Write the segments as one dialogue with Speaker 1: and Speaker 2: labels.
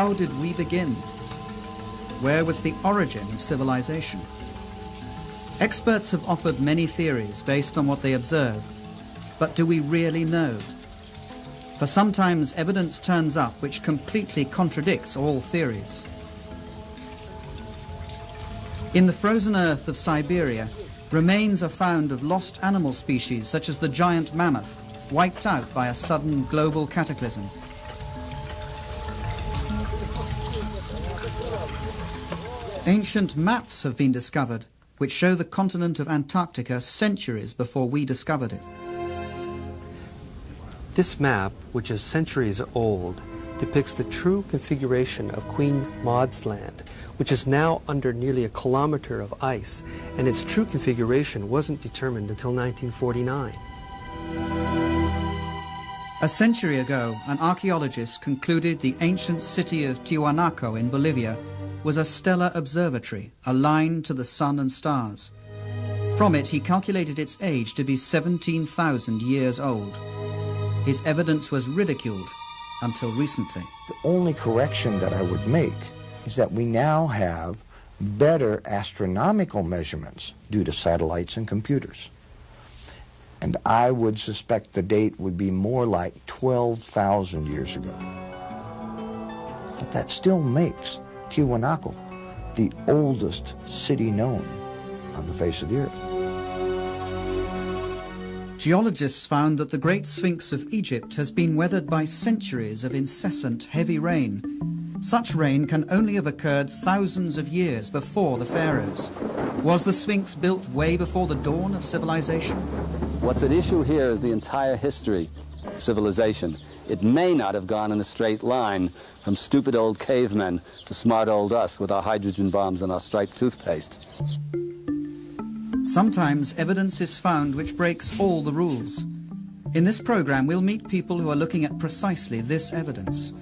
Speaker 1: how did we begin? Where was the origin of civilization? Experts have offered many theories based on what they observe, but do we really know? For sometimes evidence turns up which completely contradicts all theories. In the frozen earth of Siberia, remains are found of lost animal species such as the giant mammoth, wiped out by a sudden global cataclysm. Ancient maps have been discovered which show the continent of Antarctica centuries before we discovered it.
Speaker 2: This map, which is centuries old, depicts the true configuration of Queen Maud's Land, which is now under nearly a kilometer of ice, and its true configuration wasn't determined until 1949.
Speaker 1: A century ago, an archaeologist concluded the ancient city of Tiwanaku in Bolivia was a stellar observatory aligned to the sun and stars. From it, he calculated its age to be 17,000 years old. His evidence was ridiculed until recently.
Speaker 3: The only correction that I would make is that we now have better astronomical measurements due to satellites and computers. And I would suspect the date would be more like 12,000 years ago. But that still makes Tiwanaku the oldest city known on the face of the earth.
Speaker 1: Geologists found that the Great Sphinx of Egypt has been weathered by centuries of incessant heavy rain. Such rain can only have occurred thousands of years before the pharaohs. Was the Sphinx built way before the dawn of civilization?
Speaker 4: What's at issue here is the entire history of civilization. It may not have gone in a straight line from stupid old cavemen to smart old us with our hydrogen bombs and our striped toothpaste.
Speaker 1: Sometimes evidence is found which breaks all the rules. In this program, we'll meet people who are looking at precisely this evidence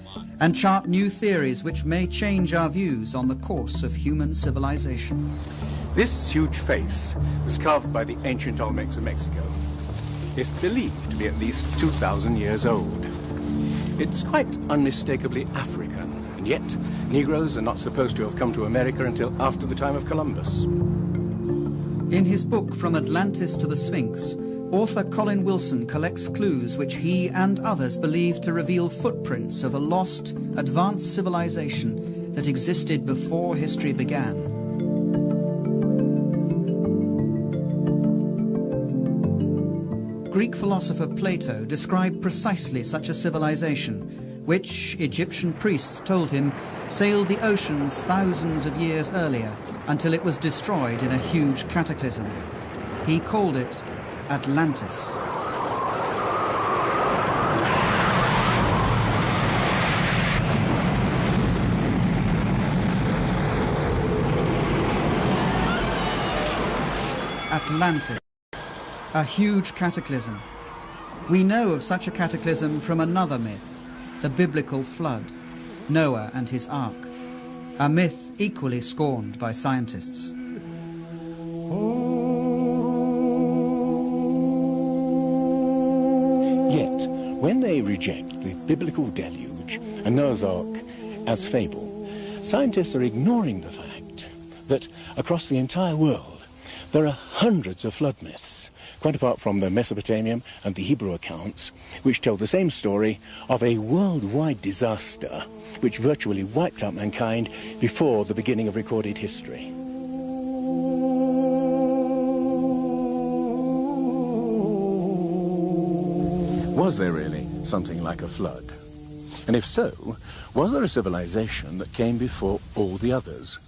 Speaker 1: and chart new theories which may change our views on the course of human civilization.
Speaker 5: This huge face was carved by the ancient Olmecs of Mexico. It's believed to be at least 2,000 years old. It's quite unmistakably African, and yet Negroes are not supposed to have come to America until after the time of Columbus.
Speaker 1: In his book From Atlantis to the Sphinx, author Colin Wilson collects clues which he and others believe to reveal footprints of a lost, advanced civilization that existed before history began. Greek philosopher Plato described precisely such a civilization, which, Egyptian priests told him, sailed the oceans thousands of years earlier until it was destroyed in a huge cataclysm. He called it Atlantis. Atlantis, a huge cataclysm. We know of such a cataclysm from another myth, the biblical flood, Noah and his ark, a myth equally scorned by scientists.
Speaker 5: Yet, when they reject the biblical deluge and Noah's Ark as fable, scientists are ignoring the fact that across the entire world there are hundreds of flood myths, quite apart from the Mesopotamian and the Hebrew accounts, which tell the same story of a worldwide disaster which virtually wiped out mankind before the beginning of recorded history. Was there really something like a flood? And if so, was there a civilization that came before all the others?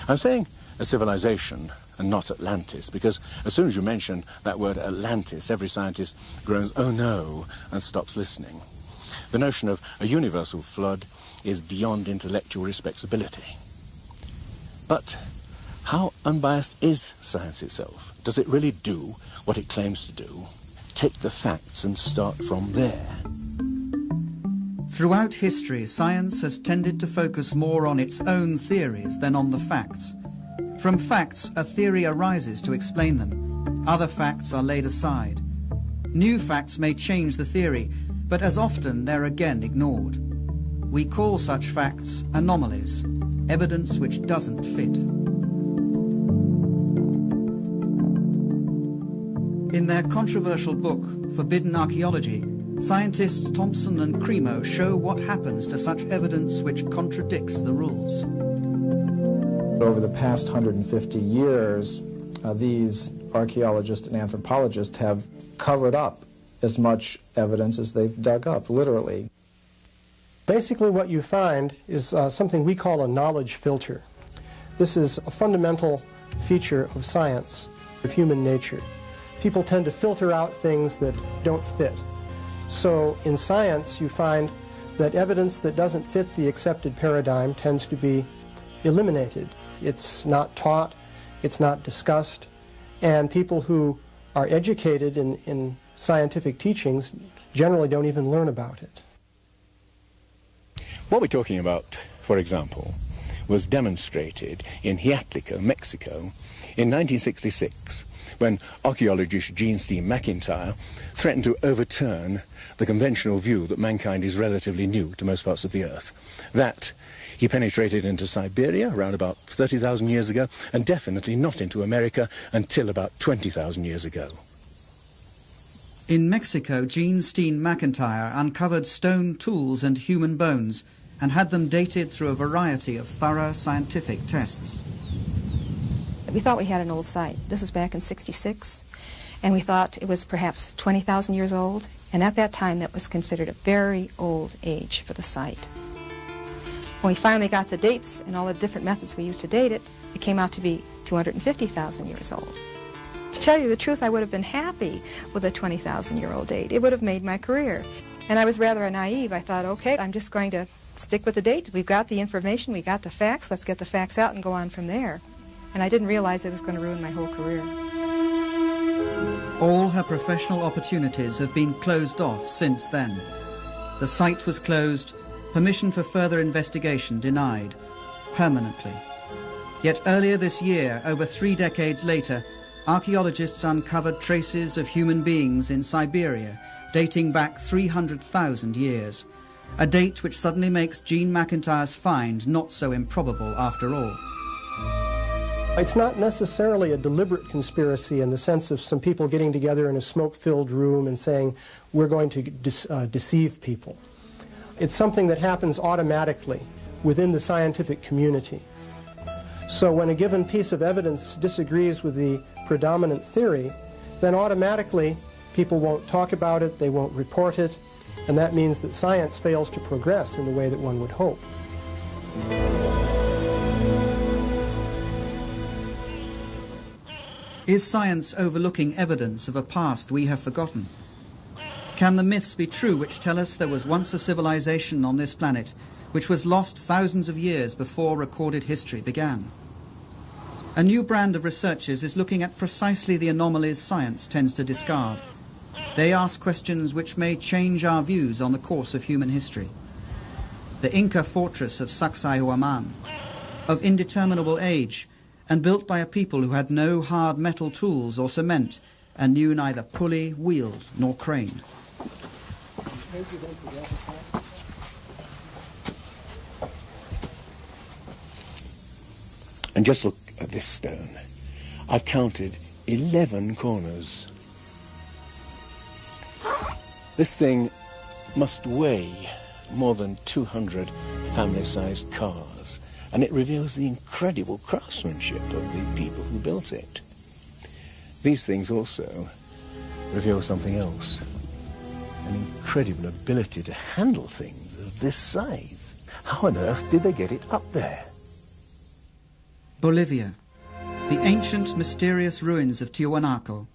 Speaker 5: I'm saying a civilization and not Atlantis, because as soon as you mention that word Atlantis, every scientist groans, "Oh no," and stops listening. The notion of a universal flood is beyond intellectual respectability. But how unbiased is science itself? Does it really do what it claims to do? Take the facts and start from there.
Speaker 1: Throughout history, science has tended to focus more on its own theories than on the facts. From facts, a theory arises to explain them. Other facts are laid aside. New facts may change the theory, but as often they're again ignored. We call such facts anomalies, evidence which doesn't fit. In their controversial book, Forbidden Archaeology, scientists Thompson and Cremo show what happens to such evidence which contradicts the rules.
Speaker 6: Over the past 150 years, these archaeologists and anthropologists have covered up as much evidence as they've dug up, literally.
Speaker 7: Basically what you find is something we call a knowledge filter. This is a fundamental feature of science, of human nature. People tend to filter out things that don't fit. So in science you find that evidence that doesn't fit the accepted paradigm tends to be eliminated. It's not taught, it's not discussed, and people who are educated in scientific teachings generally don't even learn about it.
Speaker 5: What we're talking about, for example, was demonstrated in Hiatlico, Mexico, in 1966, when archaeologist Gene Steen McIntyre threatened to overturn the conventional view that mankind is relatively new to most parts of the Earth. That he penetrated into Siberia around about 30,000 years ago, and definitely not into America until about 20,000 years ago.
Speaker 1: In Mexico, Gene Steen McIntyre uncovered stone tools and human bones and had them dated through a variety of thorough scientific tests.
Speaker 8: We thought we had an old site. This was back in '66, and we thought it was perhaps 20,000 years old, and at that time that was considered a very old age for the site. When we finally got the dates and all the different methods we used to date it, it came out to be 250,000 years old. To tell you the truth, I would have been happy with a 20,000-year-old date. It would have made my career. And I was rather naive. I thought, okay, I'm just going to stick with the date. We've got the information, we got the facts, let's get the facts out and go on from there. And I didn't realize it was going to ruin my whole career.
Speaker 1: All her professional opportunities have been closed off since then. The site was closed, permission for further investigation denied, permanently. Yet earlier this year, over 3 decades later, archaeologists uncovered traces of human beings in Siberia dating back 300,000 years, a date which suddenly makes Gene McIntyre's find not so improbable after all.
Speaker 7: It's not necessarily a deliberate conspiracy in the sense of some people getting together in a smoke-filled room and saying, we're going to deceive people. It's something that happens automatically within the scientific community. So when a given piece of evidence disagrees with the predominant theory, then automatically people won't talk about it, they won't report it, and that means that science fails to progress in the way that one would hope.
Speaker 1: Is science overlooking evidence of a past we have forgotten? Can the myths be true which tell us there was once a civilization on this planet which was lost thousands of years before recorded history began? A new brand of researchers is looking at precisely the anomalies science tends to discard. They ask questions which may change our views on the course of human history. The Inca fortress of Sacsayhuaman, of indeterminable age, and built by a people who had no hard metal tools or cement and knew neither pulley, wheel, nor crane.
Speaker 5: And just look at this stone. I've counted 11 corners. This thing must weigh more than 200 family-sized cars, and it reveals the incredible craftsmanship of the people who built it. These things also reveal something else, an incredible ability to handle things of this size. How on earth did they get it up there?
Speaker 1: Bolivia, the ancient mysterious ruins of Tiwanaku,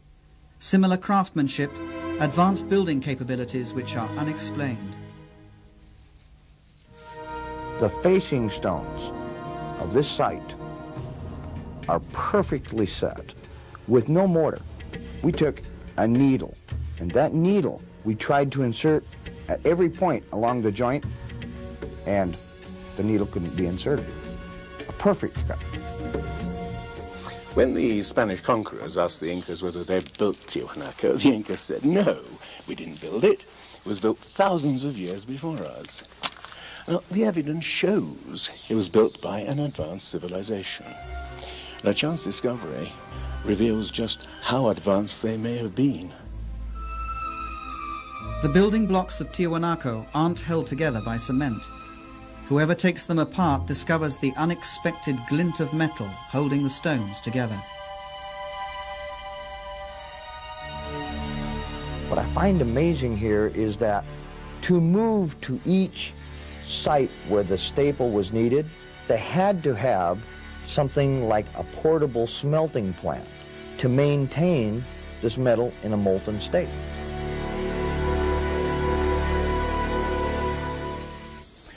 Speaker 1: similar craftsmanship, advanced building capabilities which are unexplained.
Speaker 3: The facing stones of this site are perfectly set with no mortar. We took a needle, and that needle we tried to insert at every point along the joint, and the needle couldn't be inserted. A perfect cut.
Speaker 5: When the Spanish conquerors asked the Incas whether they built Tiwanaku, the Incas said, no, we didn't build it. It was built thousands of years before us. Now, the evidence shows it was built by an advanced civilization. And a chance discovery reveals just how advanced they may have been.
Speaker 1: The building blocks of Tiwanaku aren't held together by cement. Whoever takes them apart discovers the unexpected glint of metal holding the stones together.
Speaker 3: What I find amazing here is that to move to each site where the staple was needed, they had to have something like a portable smelting plant to maintain this metal in a molten state.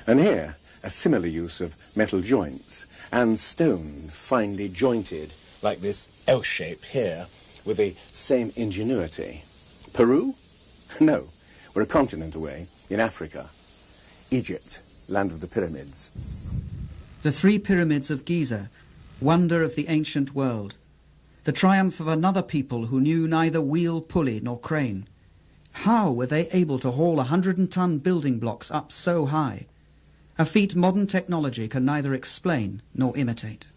Speaker 5: And here, a similar use of metal joints and stone finely jointed like this L shape here with the same ingenuity. Peru? No, we're a continent away, in Africa. Egypt, land of the pyramids.
Speaker 1: The three pyramids of Giza, wonder of the ancient world. The triumph of another people who knew neither wheel, pulley nor crane. How were they able to haul 100-ton building blocks up so high? A feat modern technology can neither explain nor imitate.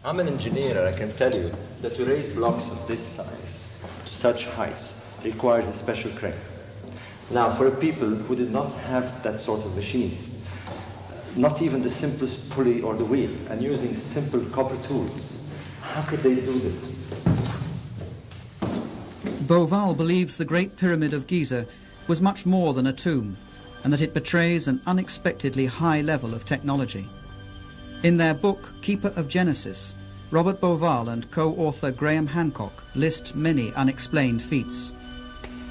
Speaker 9: I'm an engineer, and I can tell you that to raise blocks of this size to such heights requires a special crane. Now, for a people who did not have that sort of machines, not even the simplest pulley or the wheel, and using simple copper tools, how could they do this?
Speaker 1: Beauval believes the Great Pyramid of Giza was much more than a tomb, and that it betrays an unexpectedly high level of technology. In their book, Keeper of Genesis, Robert Beauval and co-author Graham Hancock list many unexplained feats.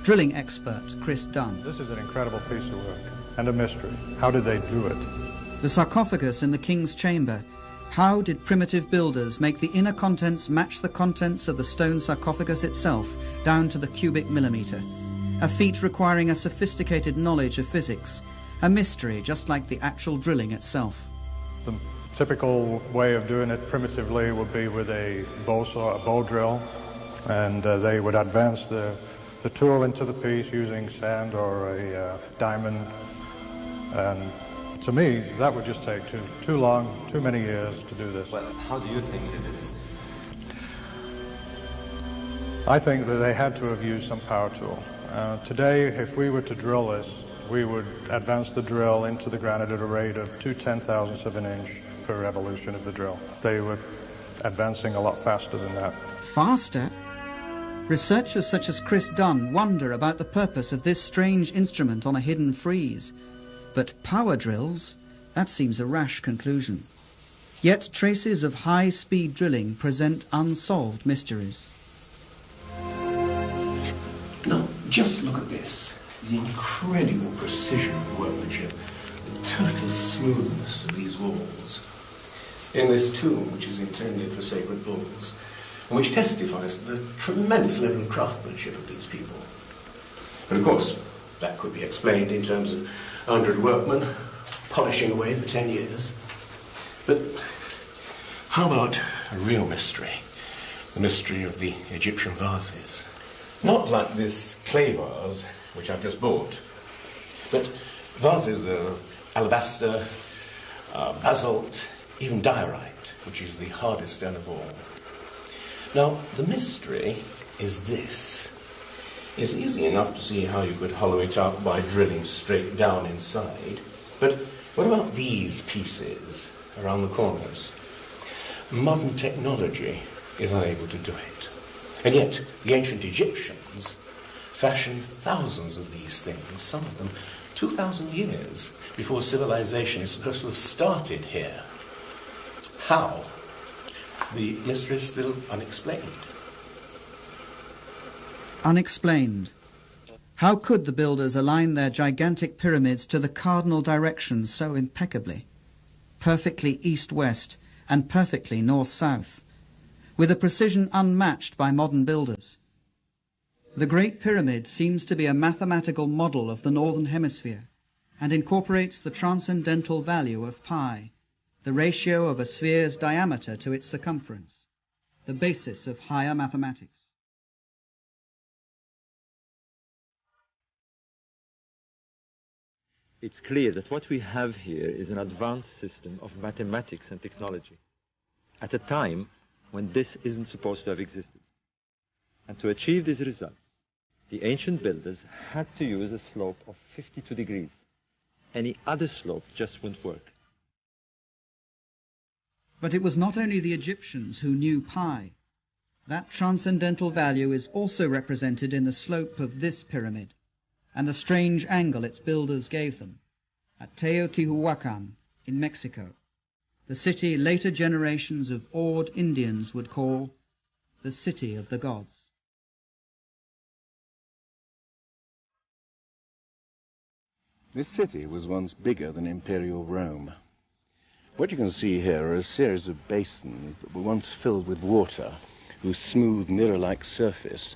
Speaker 1: Drilling expert Chris Dunn.
Speaker 10: This is an incredible piece of work and a mystery. How did they do it?
Speaker 1: The sarcophagus in the king's chamber. How did primitive builders make the inner contents match the contents of the stone sarcophagus itself, down to the cubic millimetre? A feat requiring a sophisticated knowledge of physics. A mystery just like the actual drilling itself.
Speaker 10: The typical way of doing it primitively would be with a bow saw, a bow drill, and they would advance the tool into the piece using sand or a diamond. And to me, that would just take too long, too many years to do this.
Speaker 9: Well, how do you think they did it?
Speaker 10: I think that they had to have used some power tool. Today, if we were to drill this, we would advance the drill into the granite at a rate of 2/10,000ths of an inch per revolution of the drill. They were advancing a lot faster than that.
Speaker 1: Faster? Researchers such as Chris Dunn wonder about the purpose of this strange instrument on a hidden frieze. But power drills? That seems a rash conclusion. Yet traces of high-speed drilling present unsolved mysteries.
Speaker 11: Now, just look at this. The incredible precision of workmanship, the total smoothness of these walls. In this tomb, which is intended for sacred bulls, and which testifies to the tremendous level of craftsmanship of these people. But of course, that could be explained in terms of 100 workmen polishing away for 10 years. But how about a real mystery? The mystery of the Egyptian vases. Not like this clay vase, which I've just bought, but vases of alabaster, basalt, even diorite, which is the hardest stone of all. Now, the mystery is this. It's easy enough to see how you could hollow it out by drilling straight down inside. But what about these pieces around the corners? Modern technology is unable to do it. And yet, the ancient Egyptians fashioned thousands of these things, some of them 2,000 years before civilization is supposed to have started here. How? The mystery is still unexplained.
Speaker 1: Unexplained. How could the builders align their gigantic pyramids to the cardinal directions so impeccably? Perfectly east-west and perfectly north-south, with a precision unmatched by modern builders. The Great Pyramid seems to be a mathematical model of the Northern Hemisphere and incorporates the transcendental value of pi, the ratio of a sphere's diameter to its circumference, the basis of higher mathematics.
Speaker 9: it's clear that what we have here is an advanced system of mathematics and technology at a time when this isn't supposed to have existed. And to achieve these results, the ancient builders had to use a slope of 52 degrees. Any other slope just wouldn't work.
Speaker 1: But it was not only the Egyptians who knew pi. That transcendental value is also represented in the slope of this pyramid and the strange angle its builders gave them at Teotihuacan in Mexico, the city later generations of awed Indians would call the City of the Gods.
Speaker 5: This city was once bigger than Imperial Rome. What you can see here are a series of basins that were once filled with water, whose smooth mirror-like surface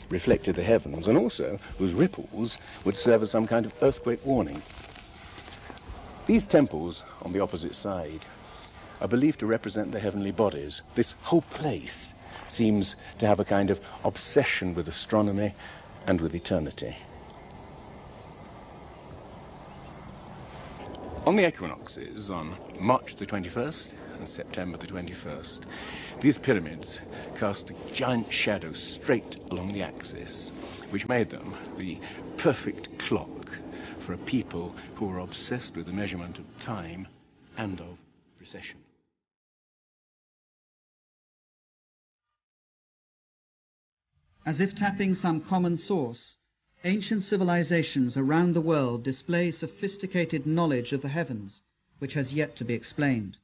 Speaker 5: reflected the heavens, and also whose ripples would serve as some kind of earthquake warning. These temples on the opposite side are believed to represent the heavenly bodies. This whole place seems to have a kind of obsession with astronomy and with eternity. On the equinoxes, on March the 21st and September the 21st, these pyramids cast a giant shadow straight along the axis, which made them the perfect clock for a people who were obsessed with the measurement of time and of precession.
Speaker 1: As if tapping some common source, ancient civilizations around the world display sophisticated knowledge of the heavens, which has yet to be explained.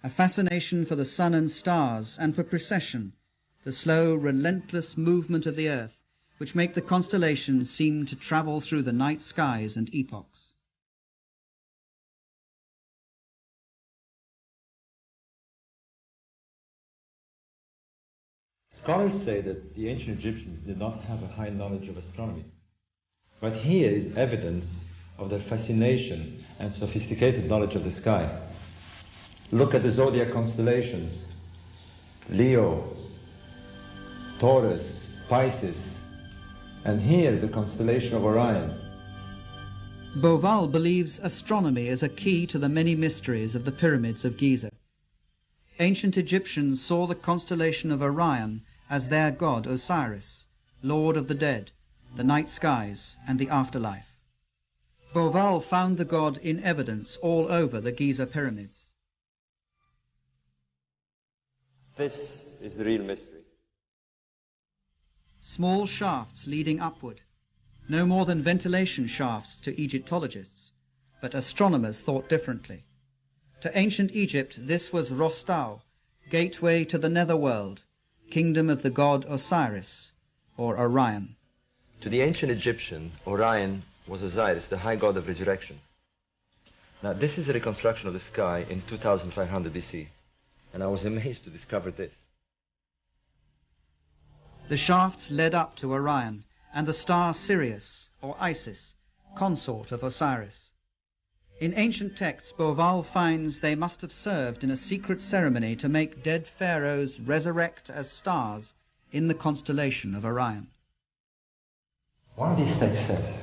Speaker 1: A fascination for the sun and stars and for precession, the slow, relentless movement of the earth, which make the constellations seem to travel through the night skies and epochs.
Speaker 9: Scholars say that the ancient Egyptians did not have a high knowledge of astronomy. But here is evidence of their fascination and sophisticated knowledge of the sky. Look at the zodiac constellations: Leo, Taurus, Pisces, and here the constellation of Orion.
Speaker 1: Beauval believes astronomy is a key to the many mysteries of the pyramids of Giza. Ancient Egyptians saw the constellation of Orion as their god Osiris, lord of the dead, the night skies, and the afterlife. Beauval found the god in evidence all over the Giza pyramids.
Speaker 9: This is the real mystery.
Speaker 1: Small shafts leading upward, no more than ventilation shafts to Egyptologists, but astronomers thought differently. To ancient Egypt, this was Rostau, gateway to the netherworld, kingdom of the god Osiris, or Orion.
Speaker 9: To the ancient Egyptian, Orion was Osiris, the high god of resurrection. Now, this is a reconstruction of the sky in 2500 BC, and I was amazed to discover this.
Speaker 1: The shafts led up to Orion and the star Sirius, or Isis, consort of Osiris. In ancient texts, Beauval finds they must have served in a secret ceremony to make dead pharaohs resurrect as stars in the constellation of Orion.
Speaker 9: One of these texts says,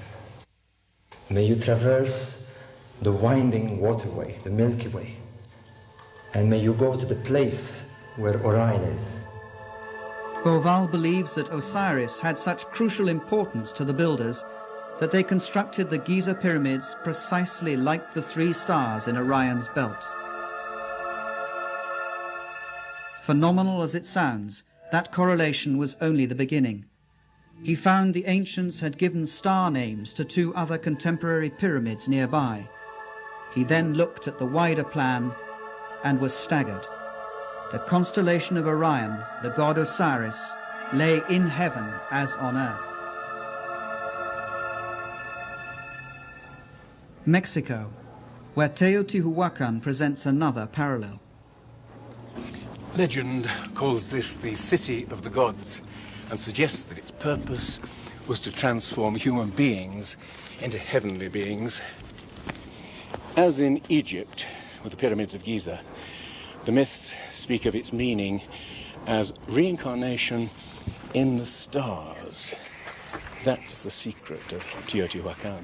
Speaker 9: "May you traverse the winding waterway, the Milky Way, and may you go to the place where Orion is."
Speaker 1: Beauval believes that Osiris had such crucial importance to the builders that they constructed the Giza pyramids precisely like the three stars in Orion's belt. Phenomenal as it sounds, that correlation was only the beginning. He found the ancients had given star names to two other contemporary pyramids nearby. He then looked at the wider plan and was staggered. The constellation of Orion, the god Osiris, lay in heaven as on earth. Mexico, where Teotihuacan presents another parallel.
Speaker 5: Legend calls this the City of the Gods and suggests that its purpose was to transform human beings into heavenly beings. As in Egypt, with the pyramids of Giza, the myths speak of its meaning as reincarnation in the stars. That's the secret of Teotihuacan.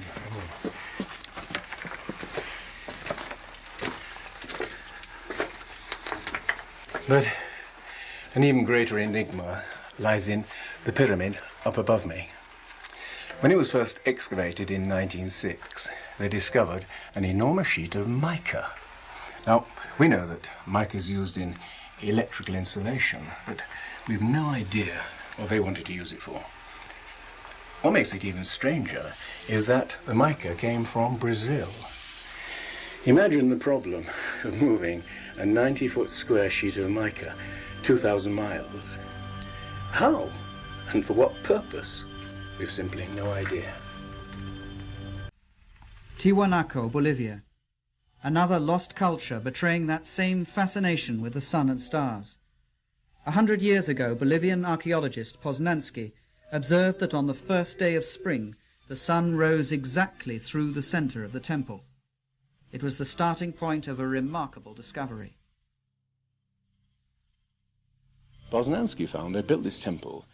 Speaker 5: But an even greater enigma lies in the pyramid up above me. When it was first excavated in 1906, they discovered an enormous sheet of mica. Now, we know that mica is used in electrical insulation, but we've no idea what they wanted to use it for. What makes it even stranger is that the mica came from Brazil. Imagine the problem of moving a 90-foot square sheet of mica 2,000 miles. How? And for what purpose? We've simply no idea.
Speaker 1: Tiwanaku, Bolivia. Another lost culture betraying that same fascination with the sun and stars. 100 years ago, Bolivian archaeologist Poznansky observed that on the first day of spring, the sun rose exactly through the center of the temple. It was the starting point of a remarkable discovery.
Speaker 5: Poznansky found they built this temple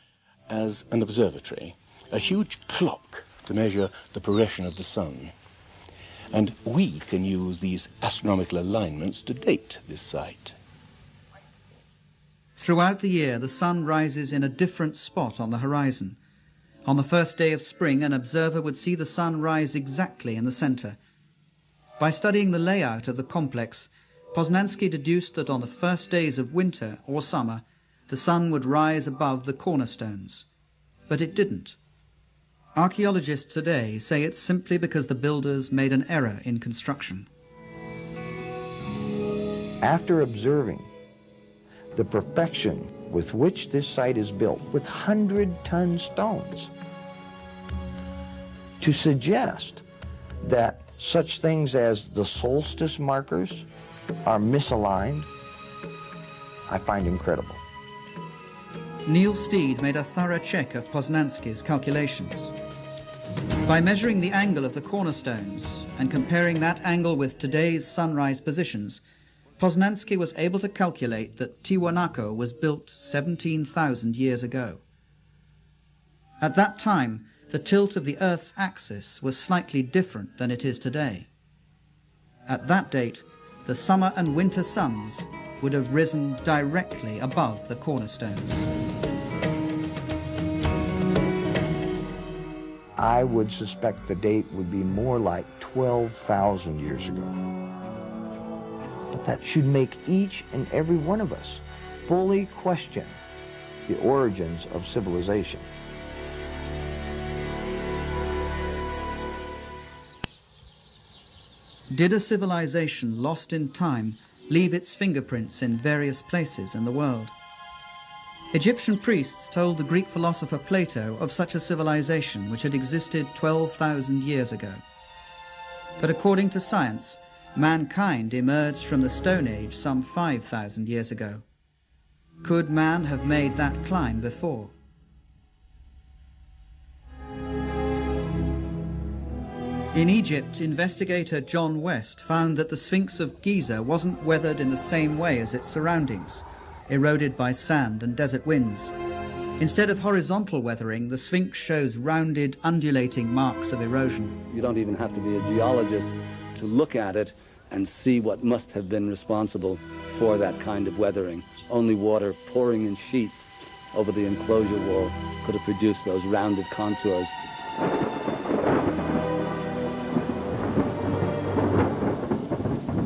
Speaker 5: as an observatory, a huge clock to measure the progression of the sun. And we can use these astronomical alignments to date this site.
Speaker 1: Throughout the year, the sun rises in a different spot on the horizon. On the first day of spring, an observer would see the sun rise exactly in the center. By studying the layout of the complex, Poznansky deduced that on the first days of winter or summer, the sun would rise above the cornerstones. But it didn't. Archaeologists today say it's simply because the builders made an error in construction.
Speaker 3: After observing the perfection with which this site is built, with 100-ton stones, to suggest that such things as the solstice markers are misaligned, I find incredible.
Speaker 1: Neil Steed made a thorough check of Poznansky's calculations. By measuring the angle of the cornerstones and comparing that angle with today's sunrise positions, Poznansky was able to calculate that Tiwanaku was built 17,000 years ago. At that time, the tilt of the Earth's axis was slightly different than it is today. At that date, the summer and winter suns would have risen directly above the cornerstones.
Speaker 3: I would suspect the date would be more like 12,000 years ago. But that should make each and every one of us fully question the origins of civilization.
Speaker 1: Did a civilization lost in time leave its fingerprints in various places in the world? Egyptian priests told the Greek philosopher Plato of such a civilization which had existed 12,000 years ago. But according to science, mankind emerged from the Stone Age some 5,000 years ago. Could man have made that climb before? In Egypt, investigator John West found that the Sphinx of Giza wasn't weathered in the same way as its surroundings, eroded by sand and desert winds. Instead of horizontal weathering, the Sphinx shows rounded, undulating marks of erosion.
Speaker 4: You don't even have to be a geologist to look at it and see what must have been responsible for that kind of weathering. Only water pouring in sheets over the enclosure wall could have produced those rounded contours.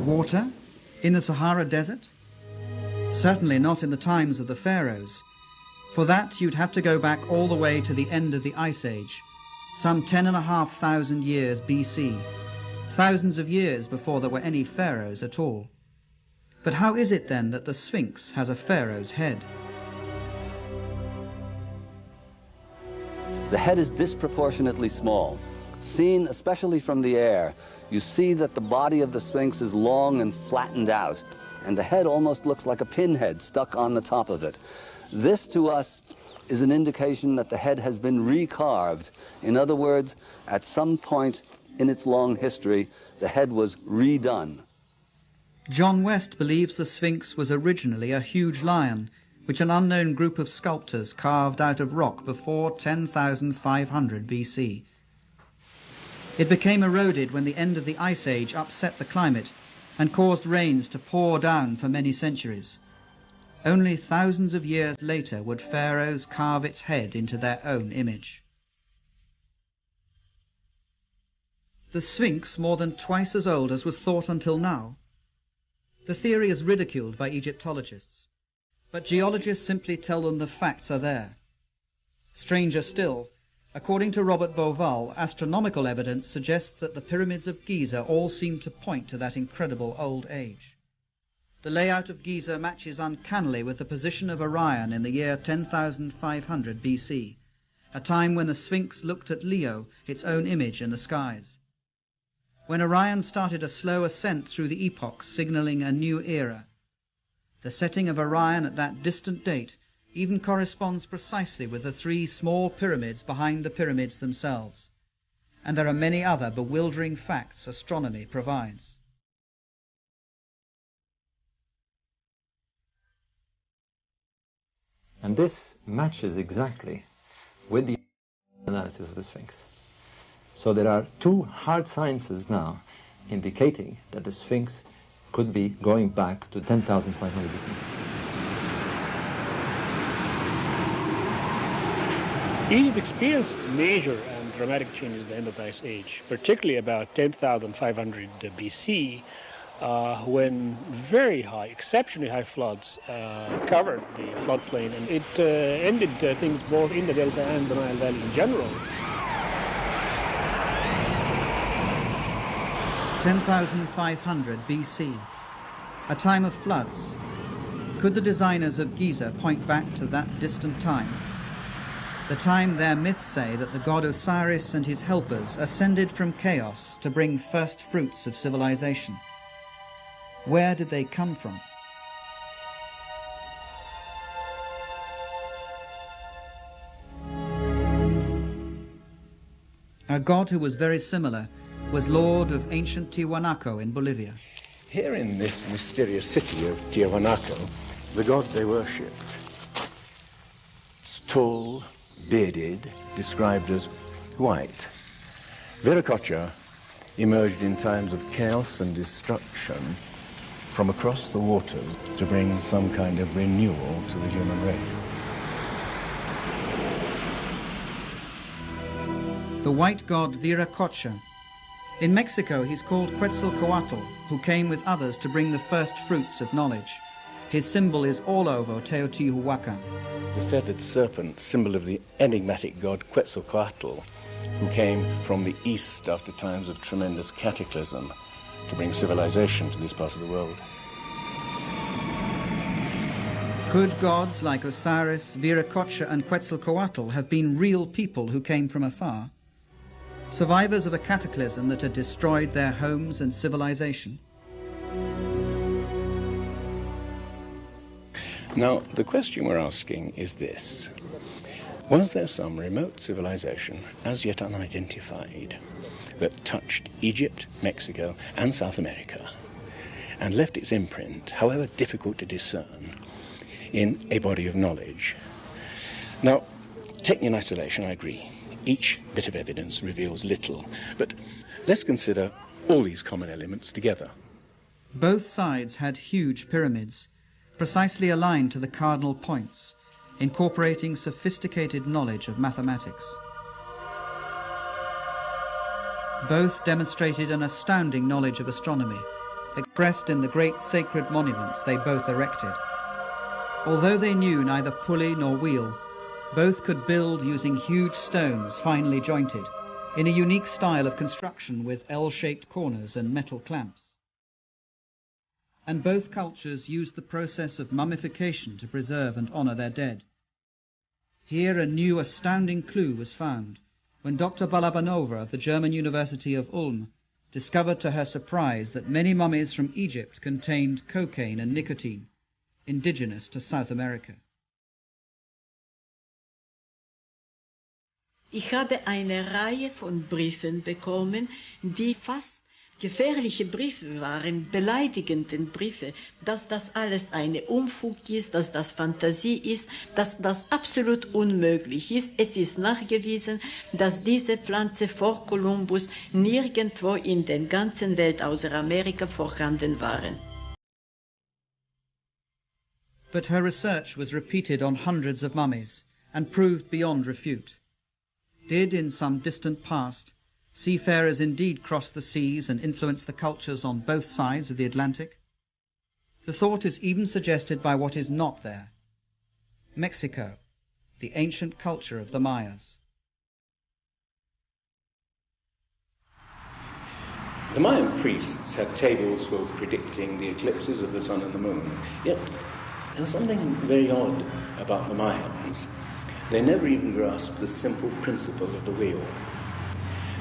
Speaker 1: Water? In the Sahara Desert? Certainly not in the times of the pharaohs. For that, you'd have to go back all the way to the end of the Ice Age, some 10,500 years BC, thousands of years before there were any pharaohs at all. But how is it then that the Sphinx has a pharaoh's head?
Speaker 4: The head is disproportionately small. Seen especially from the air, you see that the body of the Sphinx is long and flattened out, and the head almost looks like a pinhead stuck on the top of it. This, to us, is an indication that the head has been recarved. In other words, at some point in its long history, the head was redone.
Speaker 1: John West believes the Sphinx was originally a huge lion, which an unknown group of sculptors carved out of rock before 10,500 BC. It became eroded when the end of the Ice Age upset the climate and caused rains to pour down for many centuries. Only thousands of years later would pharaohs carve its head into their own image. The Sphinx more than twice as old as was thought until now. The theory is ridiculed by Egyptologists, but geologists simply tell them the facts are there. Stranger still, according to Robert Bauval, astronomical evidence suggests that the pyramids of Giza all seem to point to that incredible old age. The layout of Giza matches uncannily with the position of Orion in the year 10,500 BC, a time when the Sphinx looked at Leo, its own image in the skies. When Orion started a slow ascent through the epochs, signaling a new era. The setting of Orion at that distant date even corresponds precisely with the three small pyramids behind the pyramids themselves. And there are many other bewildering facts astronomy provides.
Speaker 9: And this matches exactly with the analysis of the Sphinx. So there are two hard sciences now indicating that the Sphinx could be going back to 10,500 BC.
Speaker 12: Egypt experienced major and dramatic changes at the end of the Ice Age, particularly about 10,500 BC, when very high, exceptionally high floods covered the floodplain, and it ended things both in the Delta and the Nile Valley in general.
Speaker 1: 10,500 BC, a time of floods. Could the designers of Giza point back to that distant time? The time their myths say that the god Osiris and his helpers ascended from chaos to bring first fruits of civilization. Where did they come from? A god who was very similar was lord of ancient Tiwanaku in Bolivia.
Speaker 11: Here in this mysterious city of Tiwanaku, the god they worshipped, tall, bearded, described as white. Viracocha emerged in times of chaos and destruction from across the waters to bring some kind of renewal to the human race.
Speaker 1: The white god Viracocha. In Mexico, he's called Quetzalcoatl, who came with others to bring the first fruits of knowledge. His symbol is all over Teotihuacan.
Speaker 11: The feathered serpent, symbol of the enigmatic god Quetzalcoatl, who came from the east after times of tremendous cataclysm to bring civilization to this part of the world.
Speaker 1: Could gods like Osiris, Viracocha and Quetzalcoatl have been real people who came from afar? Survivors of a cataclysm that had destroyed their homes and civilization?
Speaker 11: Now, the question we're asking is this. Was there some remote civilization, as yet unidentified, that touched Egypt, Mexico, and South America, and left its imprint, however difficult to discern, in a body of knowledge? Now, taken in isolation, I agree. Each bit of evidence reveals little, but let's consider all these common elements together.
Speaker 1: Both sides had huge pyramids, precisely aligned to the cardinal points, incorporating sophisticated knowledge of mathematics. Both demonstrated an astounding knowledge of astronomy, expressed in the great sacred monuments they both erected. Although they knew neither pulley nor wheel, both could build using huge stones finely jointed, in a unique style of construction with L-shaped corners and metal clamps. And both cultures used the process of mummification to preserve and honor their dead. Here a new astounding clue was found when Dr. Balabanova of the German University of Ulm discovered to her surprise that many mummies from Egypt contained cocaine and nicotine, indigenous to South America.
Speaker 13: Ich habe eine Reihe von Briefen bekommen, die fast gefährliche Briefe waren, beleidigende Briefe, dass das alles eine Unfug ist, dass das Fantasie ist, dass das absolut unmöglich ist. Es ist nachgewiesen, dass diese Pflanze vor Kolumbus nirgendwo in der ganzen Welt außer Amerika vorhanden waren.
Speaker 1: But her research was repeated on hundreds of mummies and proved beyond refute. Did, in some distant past, seafarers indeed cross the seas and influence the cultures on both sides of the Atlantic? The thought is even suggested by what is not there: Mexico, the ancient culture of the Mayas.
Speaker 11: The Mayan priests had tables for predicting the eclipses of the sun and the moon, yet there was something very odd about the Mayans. They never even grasped the simple principle of the wheel.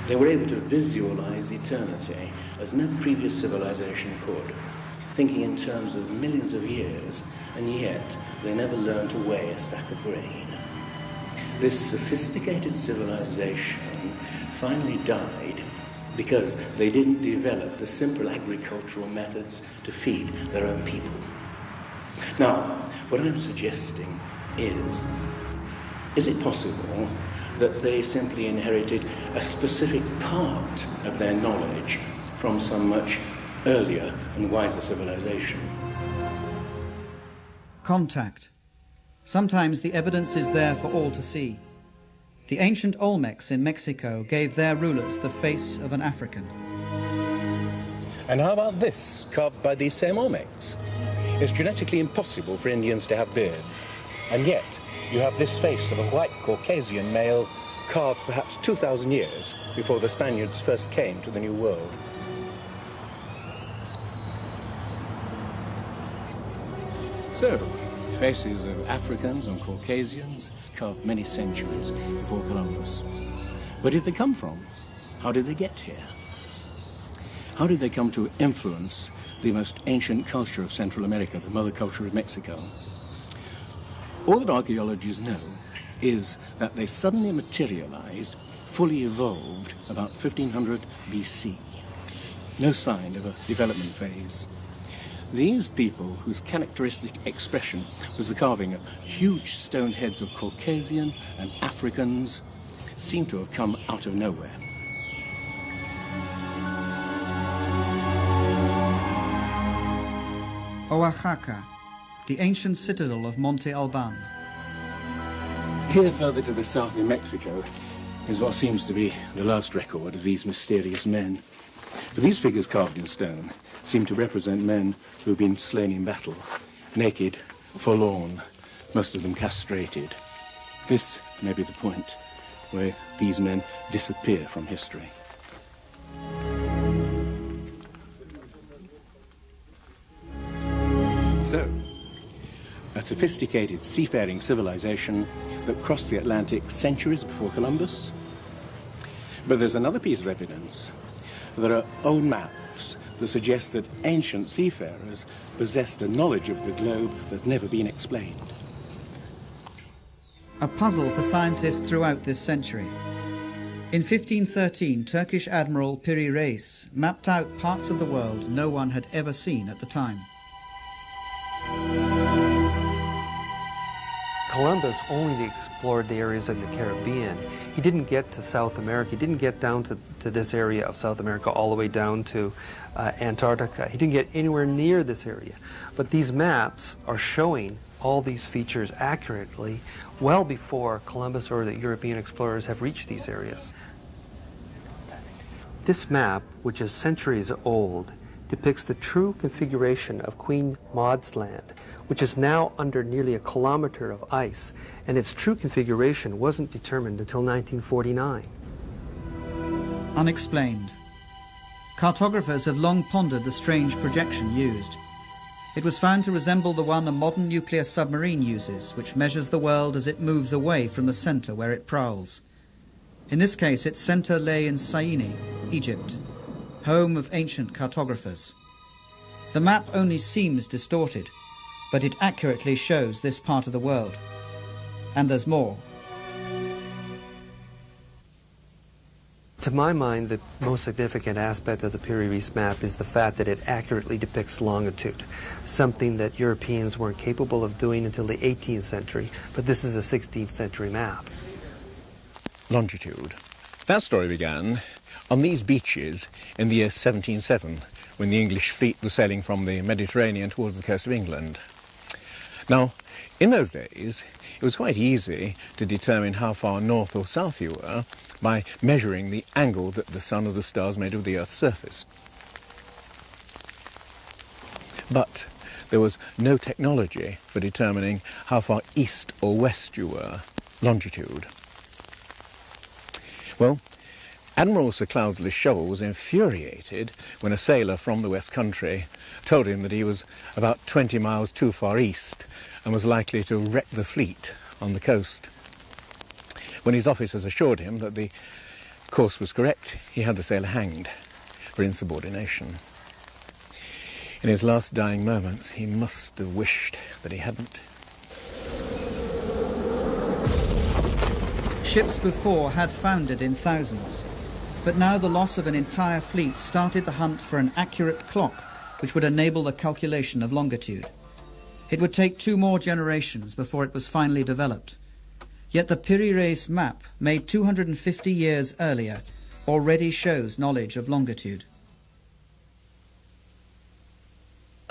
Speaker 11: They were able to visualize eternity as no previous civilization could, thinking in terms of millions of years, and yet they never learned to weigh a sack of grain. This sophisticated civilization finally died because they didn't develop the simple agricultural methods to feed their own people. Now, what I'm suggesting is it possible that they simply inherited a specific part of their knowledge from some much earlier and wiser civilization?
Speaker 1: Contact. Sometimes the evidence is there for all to see. The ancient Olmecs in Mexico gave their rulers the face of an African.
Speaker 11: And how about this, carved by these same Olmecs? It's genetically impossible for Indians to have beards, and yet you have this face of a white Caucasian male carved perhaps 2,000 years before the Spaniards first came to the New World. So, faces of Africans and Caucasians carved many centuries before Columbus. Where did they come from? How did they get here? How did they come to influence the most ancient culture of Central America, the mother culture of Mexico? All that archaeologists know is that they suddenly materialized, fully evolved about 1500 BC. No sign of a development phase. These people, whose characteristic expression was the carving of huge stone heads of Caucasian and Africans, seem to have come out of nowhere.
Speaker 1: Oaxaca, the ancient citadel of Monte Alban.
Speaker 11: Here, further to the south in Mexico, is what seems to be the last record of these mysterious men. But these figures carved in stone seem to represent men who've been slain in battle, naked, forlorn, most of them castrated. This may be the point where these men disappear from history. So, a sophisticated seafaring civilization that crossed the Atlantic centuries before Columbus. But there's another piece of evidence. There are old maps that suggest that ancient seafarers possessed a knowledge of the globe that's never been explained.
Speaker 1: A puzzle for scientists throughout this century. In 1513, Turkish Admiral Piri Reis mapped out parts of the world no one had ever seen at the time.
Speaker 2: Columbus only explored the areas in the Caribbean. He didn't get to South America. He didn't get down to this area of South America all the way down to Antarctica. He didn't get anywhere near this area. But these maps are showing all these features accurately well before Columbus or the European explorers have reached these areas. This map, which is centuries old, depicts the true configuration of Queen Maud's Land, which is now under nearly a kilometer of ice, and its true configuration wasn't determined until 1949.
Speaker 1: Unexplained. Cartographers have long pondered the strange projection used. It was found to resemble the one a modern nuclear submarine uses, which measures the world as it moves away from the center where it prowls. In this case, its center lay in Syene, Egypt, home of ancient cartographers. The map only seems distorted, but it accurately shows this part of the world. And there's more.
Speaker 2: To my mind, the most significant aspect of the Piri Reis map is the fact that it accurately depicts longitude, something that Europeans weren't capable of doing until the 18th century, but this is a 16th century map.
Speaker 5: Longitude. That story began on these beaches in the year 1707, when the English fleet was sailing from the Mediterranean towards the coast of England. Now, in those days, it was quite easy to determine how far north or south you were by measuring the angle that the sun or the stars made of the Earth's surface. But there was no technology for determining how far east or west you were, longitude. Well, Admiral Sir Cloudesley Shovel was infuriated when a sailor from the West Country told him that he was about 20 miles too far east and was likely to wreck the fleet on the coast. When his officers assured him that the course was correct, he had the sailor hanged for insubordination. In his last dying moments, he must have wished that he hadn't.
Speaker 1: Ships before had foundered in thousands, but now the loss of an entire fleet started the hunt for an accurate clock which would enable the calculation of longitude. It would take 2 more generations before it was finally developed. Yet the Piri-Reis map, made 250 years earlier, already shows knowledge of longitude.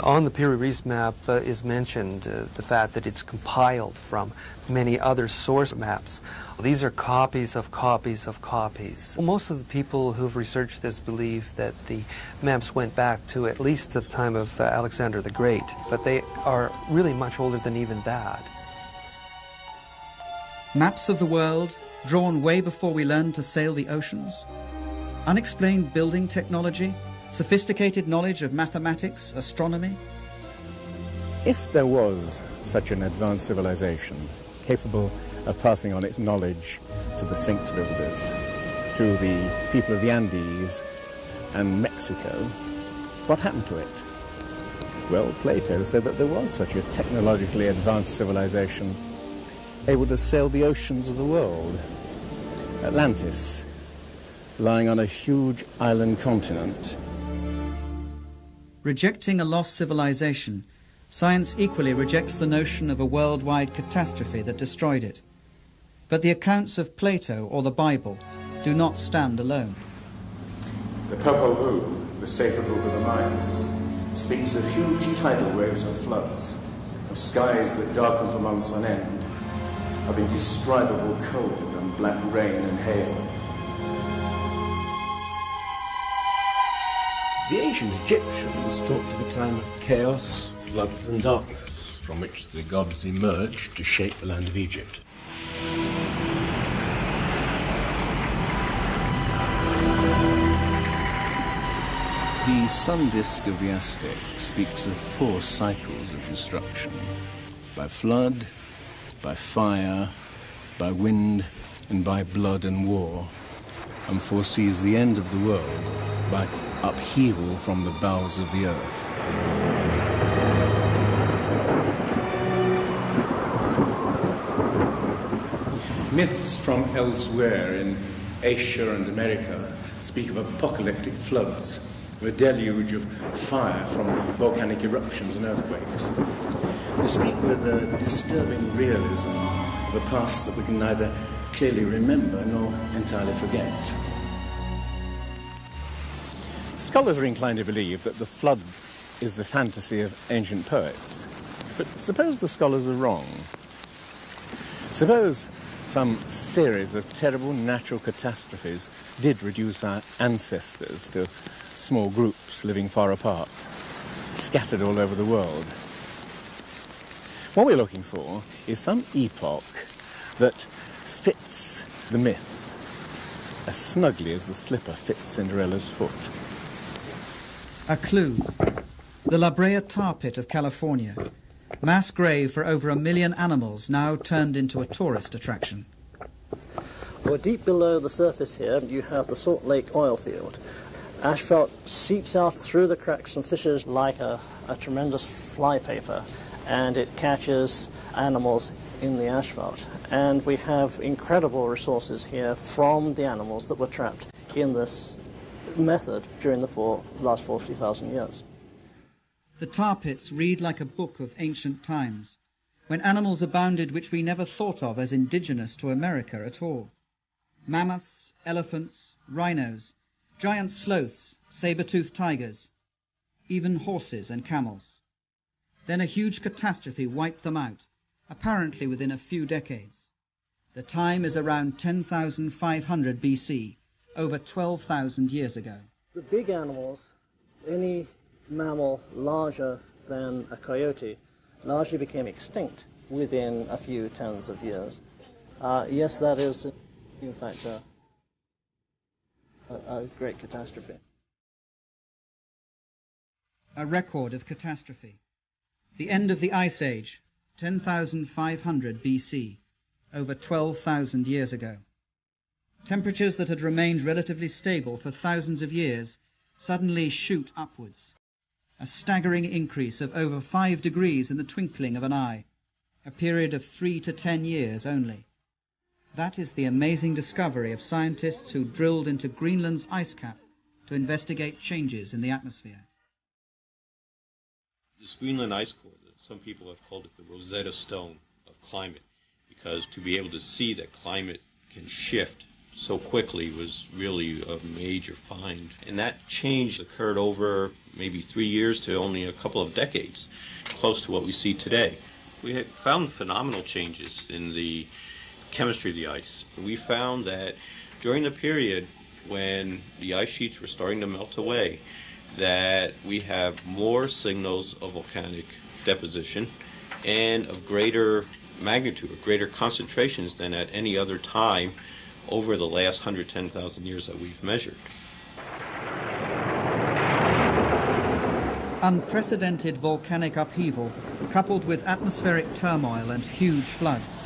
Speaker 2: On the Piri-Reis map is mentioned the fact that it's compiled from many other source maps. These are copies of copies of copies. Well, most of the people who've researched this believe that the maps went back to at least the time of Alexander the Great, but they are really much older than even that.
Speaker 1: Maps of the world, drawn way before we learned to sail the oceans. Unexplained building technology. Sophisticated knowledge of mathematics, astronomy.
Speaker 5: If there was such an advanced civilization capable of passing on its knowledge to the Sphinx builders, to the people of the Andes and Mexico, what happened to it? Well, Plato said that there was such a technologically advanced civilization able to sail the oceans of the world. Atlantis, lying on a huge island continent.
Speaker 1: Rejecting a lost civilization, science equally rejects the notion of a worldwide catastrophe that destroyed it. But the accounts of Plato or the Bible do not stand alone.
Speaker 11: The Popol Vuh, the sacred book of the Mayans, speaks of huge tidal waves and floods, of skies that darken for months on end, of indescribable cold and black rain and hail. The ancient Egyptians talked of a time of chaos, floods and darkness, from which the gods emerged to shape the land of Egypt. The sun disk of the Aztec speaks of 4 cycles of destruction: by flood, by fire, by wind, and by blood and war, and foresees the end of the world by upheaval from the bowels of the earth. Myths from elsewhere in Asia and America speak of apocalyptic floods, of a deluge of fire from volcanic eruptions and earthquakes. They speak with a disturbing realism of a past that we can neither clearly remember nor entirely forget. Scholars are inclined to believe that the flood is the fantasy of ancient poets. But suppose the scholars are wrong. Suppose some series of terrible natural catastrophes did reduce our ancestors to small groups living far apart, scattered all over the world. What we're looking for is some epoch that fits the myths as snugly as the slipper fits Cinderella's foot.
Speaker 1: A clue. The La Brea tar pit of California. Mass grave for over 1 million animals, now turned into a tourist attraction.
Speaker 14: Well, deep below the surface here, you have the Salt Lake oil field. Asphalt seeps out through the cracks and fissures like a tremendous flypaper, and it catches animals in the asphalt. And we have incredible resources here from the animals that were trapped in this method during the last 40,000 years.
Speaker 1: The tar pits read like a book of ancient times, when animals abounded which we never thought of as indigenous to America at all. Mammoths, elephants, rhinos, giant sloths, saber-toothed tigers, even horses and camels. Then a huge catastrophe wiped them out, apparently within a few decades. The time is around 10,500 BC, over 12,000 years ago.
Speaker 14: The big animals, any mammal larger than a coyote, largely became extinct within a few tens of years. Yes, that is, in fact, a great catastrophe.
Speaker 1: A record of catastrophe. The end of the Ice Age, 10,500 BC, over 12,000 years ago. Temperatures that had remained relatively stable for thousands of years suddenly shoot upwards. A staggering increase of over 5 degrees in the twinkling of an eye, a period of 3 to 10 years only. That is the amazing discovery of scientists who drilled into Greenland's ice cap to investigate changes in the atmosphere.
Speaker 15: This Greenland ice core, some people have called it the Rosetta Stone of climate, because to be able to see that climate can shift so quickly was really a major find. And that change occurred over maybe 3 years to only a couple of decades, close to what we see today. We had found phenomenal changes in the chemistry of the ice. We found that during the period when the ice sheets were starting to melt away, that we have more signals of volcanic deposition and of greater magnitude, or greater concentrations than at any other time over the last 110,000 years that we've measured.
Speaker 1: Unprecedented volcanic upheaval coupled with atmospheric turmoil and huge floods.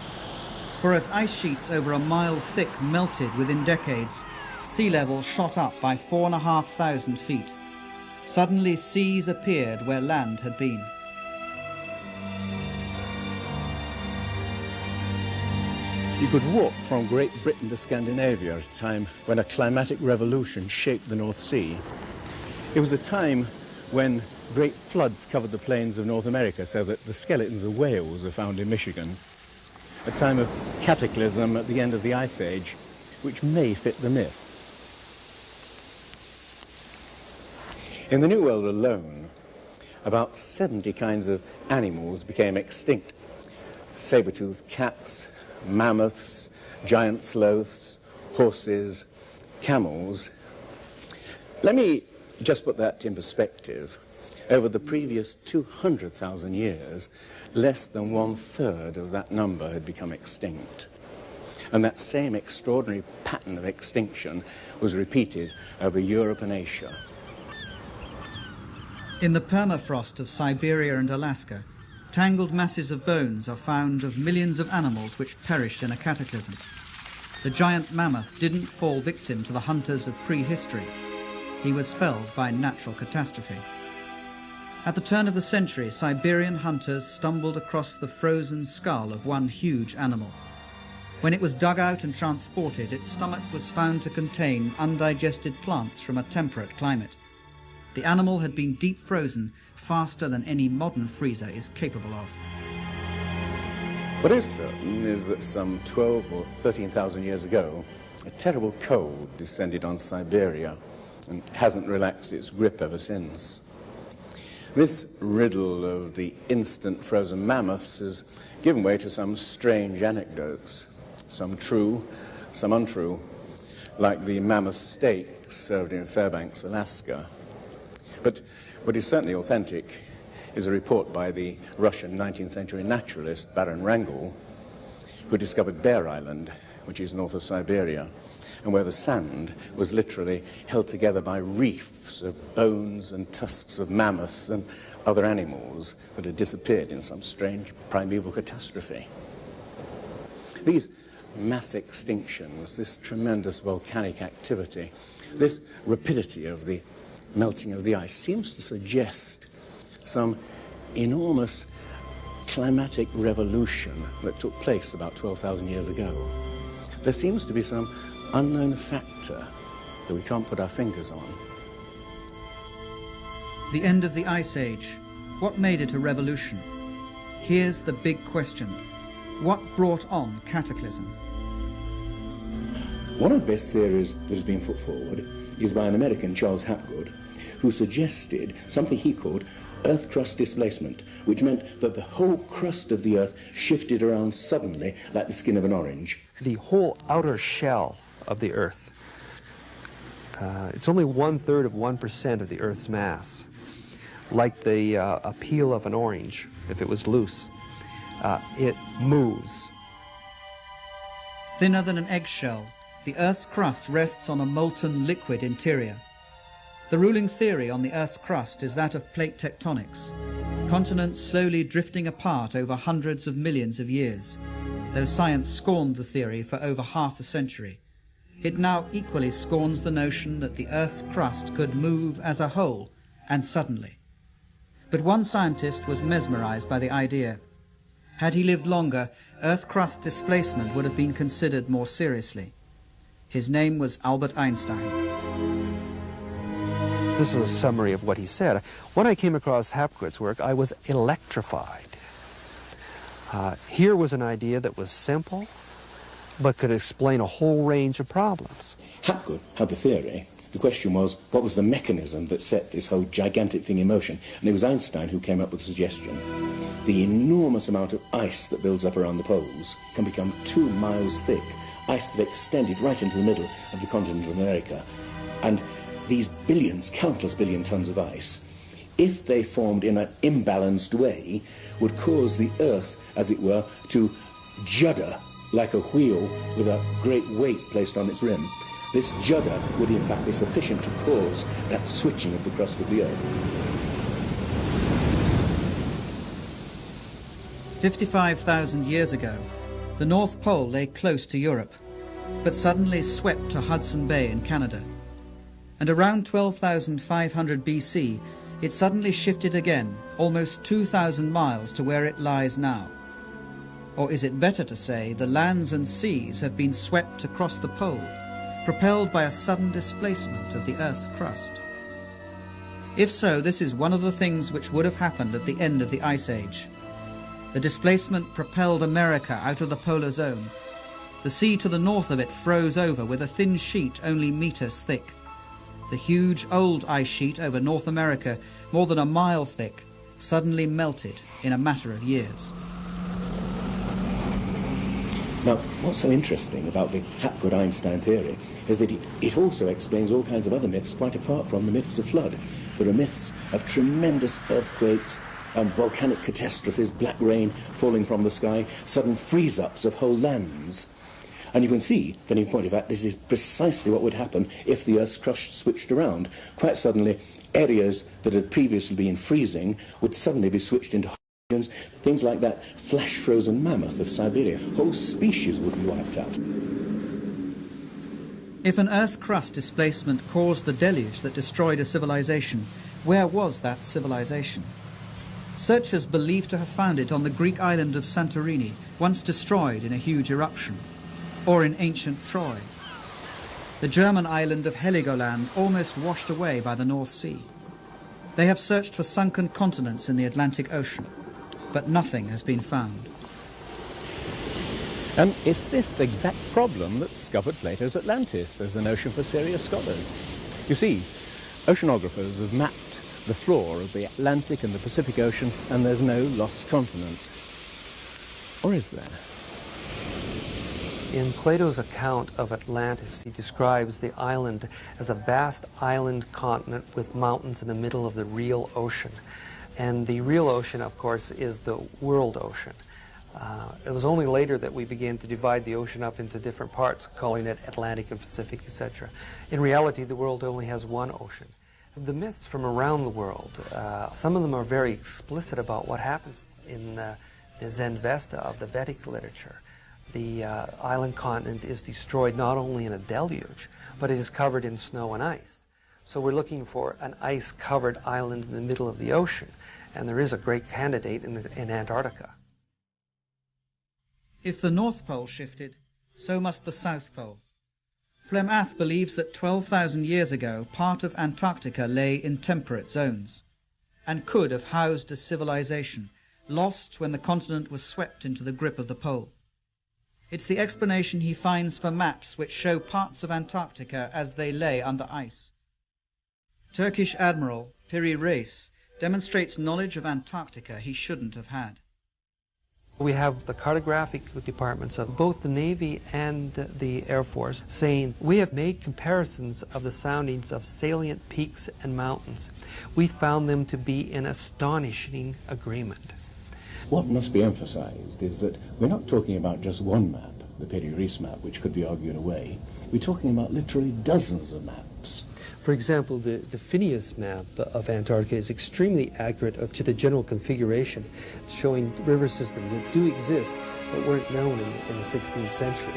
Speaker 1: For as ice sheets over a mile thick melted within decades, sea level shot up by 4,500 feet. Suddenly seas appeared where land had been.
Speaker 11: You could walk from Great Britain to Scandinavia at a time when a climatic revolution shaped the North Sea. It was a time when great floods covered the plains of North America, so that the skeletons of whales are found in Michigan. A time of cataclysm at the end of the Ice Age, which may fit the myth. In the New World alone, about 70 kinds of animals became extinct. Saber-toothed cats, mammoths, giant sloths, horses, camels. Let me just put that in perspective. Over the previous 200,000 years, less than 1/3 of that number had become extinct. And that same extraordinary pattern of extinction was repeated over Europe and Asia.
Speaker 1: In the permafrost of Siberia and Alaska, tangled masses of bones are found of millions of animals which perished in a cataclysm. The giant mammoth didn't fall victim to the hunters of prehistory. He was felled by natural catastrophe. At the turn of the century, Siberian hunters stumbled across the frozen skull of one huge animal. When it was dug out and transported, its stomach was found to contain undigested plants from a temperate climate. The animal had been deep frozen faster than any modern freezer is capable of.
Speaker 11: What is certain is that some 12 or 13,000 years ago, a terrible cold descended on Siberia and hasn't relaxed its grip ever since. This riddle of the instant frozen mammoths has given way to some strange anecdotes, some true, some untrue, like the mammoth steak served in Fairbanks, Alaska. But what is certainly authentic is a report by the Russian 19th century naturalist Baron Wrangel, who discovered Bear Island, which is north of Siberia, and where the sand was literally held together by reefs of bones and tusks of mammoths and other animals that had disappeared in some strange primeval catastrophe. These mass extinctions, this tremendous volcanic activity, this rapidity of the melting of the ice seems to suggest some enormous climatic revolution that took place about 12,000 years ago. There seems to be some unknown factor that we can't put our fingers on.
Speaker 1: The end of the Ice Age. What made it a revolution? Here's the big question. What brought on cataclysm?
Speaker 11: One of the best theories that has been put forward is by an American, Charles Hapgood, who suggested something he called earth crust displacement, which meant that the whole crust of the Earth shifted around suddenly like the skin of an orange.
Speaker 2: The whole outer shell of the Earth, it's only 1/3 of 1% of the Earth's mass. Like the a peel of an orange, if it was loose, it moves.
Speaker 1: Thinner than an eggshell, the Earth's crust rests on a molten liquid interior. The ruling theory on the Earth's crust is that of plate tectonics, continents slowly drifting apart over hundreds of millions of years. Though science scorned the theory for over half a century, it now equally scorns the notion that the Earth's crust could move as a whole and suddenly. But one scientist was mesmerized by the idea. Had he lived longer, Earth crust displacement would have been considered more seriously. His name was Albert Einstein.
Speaker 2: This is a summary of what he said. When I came across Hapgood's work, I was electrified. Here was an idea that was simple, but could explain a whole range of problems.
Speaker 11: Hapgood had the theory. The question was, what was the mechanism that set this whole gigantic thing in motion? And it was Einstein who came up with the suggestion. The enormous amount of ice that builds up around the poles can become 2 miles thick, ice that extended right into the middle of the continent of America. And these billions, countless billion tons of ice, if they formed in an imbalanced way, would cause the Earth, as it were, to judder like a wheel with a great weight placed on its rim. This judder would in fact be sufficient to cause that switching of the crust of the Earth.
Speaker 1: 55,000 years ago, the North Pole lay close to Europe, but suddenly swept to Hudson Bay in Canada. And around 12,500 BC, it suddenly shifted again, almost 2,000 miles to where it lies now. Or is it better to say the lands and seas have been swept across the pole, propelled by a sudden displacement of the Earth's crust? If so, this is one of the things which would have happened at the end of the Ice Age. The displacement propelled America out of the polar zone. The sea to the north of it froze over with a thin sheet only meters thick. The huge old ice sheet over North America, more than a mile thick, suddenly melted in a matter of years.
Speaker 11: Now, what's so interesting about the Hapgood-Einstein theory is that it also explains all kinds of other myths quite apart from the myths of flood. There are myths of tremendous earthquakes, volcanic catastrophes, black rain falling from the sky, sudden freeze-ups of whole lands. And you can see that in point of fact this is precisely what would happen if the Earth's crust switched around. Quite suddenly, areas that had previously been freezing would suddenly be switched into regions. Things like that flash-frozen mammoth of Siberia. Whole species would be wiped out.
Speaker 1: If an Earth crust displacement caused the deluge that destroyed a civilization, where was that civilization? Searchers believe to have found it on the Greek island of Santorini, once destroyed in a huge eruption, or in ancient Troy. The German island of Heligoland almost washed away by the North Sea. They have searched for sunken continents in the Atlantic Ocean, but nothing has been found.
Speaker 5: And it's this exact problem that scuppered Plato's Atlantis as an ocean for serious scholars. You see, oceanographers have mapped the floor of the Atlantic and the Pacific Ocean, and there's no lost continent. Or is there?
Speaker 2: In Plato's account of Atlantis, he describes the island as a vast island continent with mountains in the middle of the real ocean. And the real ocean, of course, is the world ocean. It was only later that we began to divide the ocean up into different parts, calling it Atlantic and Pacific, etc. In reality, the world only has one ocean. The myths from around the world, some of them are very explicit about what happens in the Zenvesta of the Vedic literature. The island continent is destroyed not only in a deluge, but it is covered in snow and ice. So we're looking for an ice-covered island in the middle of the ocean, and there is a great candidate in Antarctica.
Speaker 1: If the North Pole shifted, so must the South Pole. Flemath believes that 12,000 years ago, part of Antarctica lay in temperate zones, and could have housed a civilization, lost when the continent was swept into the grip of the pole. It's the explanation he finds for maps which show parts of Antarctica as they lay under ice. Turkish Admiral Piri Reis demonstrates knowledge of Antarctica he shouldn't have had.
Speaker 2: We have the cartographic departments of both the Navy and the Air Force saying we have made comparisons of the soundings of salient peaks and mountains. We found them to be in astonishing agreement.
Speaker 5: What must be emphasized is that we're not talking about just one map, the Peri-Reis map, which could be argued away. We're talking about literally dozens of maps.
Speaker 2: For example, the Phineas map of Antarctica is extremely accurate to the general configuration, showing river systems that do exist but weren't known in the 16th century.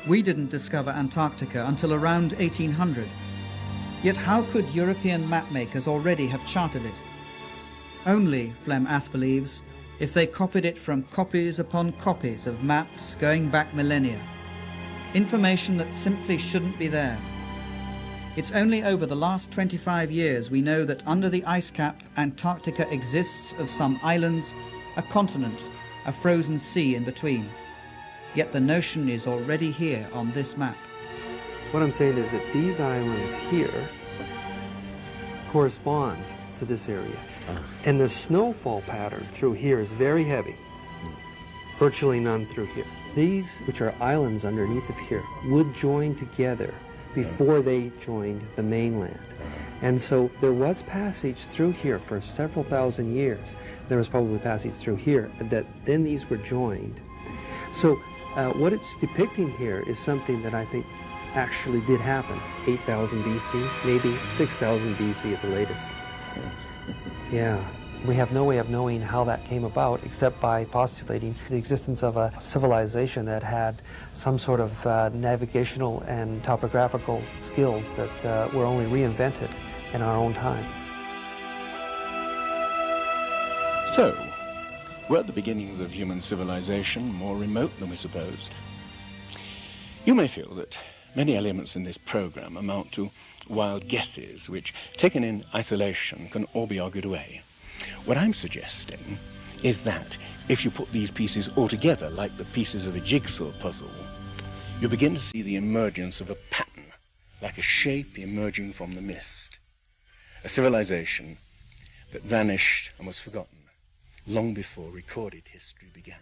Speaker 1: We didn't discover Antarctica until around 1800. Yet how could European mapmakers already have charted it? Only, Flem Ath believes, if they copied it from copies upon copies of maps going back millennia. Information that simply shouldn't be there. It's only over the last 25 years we know that under the ice cap, Antarctica exists of some islands, a continent, a frozen sea in between. Yet the notion is already here on this map.
Speaker 2: What I'm saying is that these islands here correspond to this area. And the snowfall pattern through here is very heavy. Virtually none through here. These, which are islands underneath of here, would join together before they joined the mainland. And so there was passage through here for several thousand years. There was probably passage through here that then these were joined. So what it's depicting here is something that I think actually did happen. 8,000 BC, maybe 6,000 BC at the latest. Yeah. We have no way of knowing how that came about except by postulating the existence of a civilization that had some sort of navigational and topographical skills that were only reinvented in our own time.
Speaker 5: So, were the beginnings of human civilization more remote than we supposed? You may feel that many elements in this program amount to wild guesses which, taken in isolation, can all be argued away. What I'm suggesting is that if you put these pieces all together like the pieces of a jigsaw puzzle, you begin to see the emergence of a pattern, like a shape emerging from the mist. A civilization that vanished and was forgotten long before recorded history began.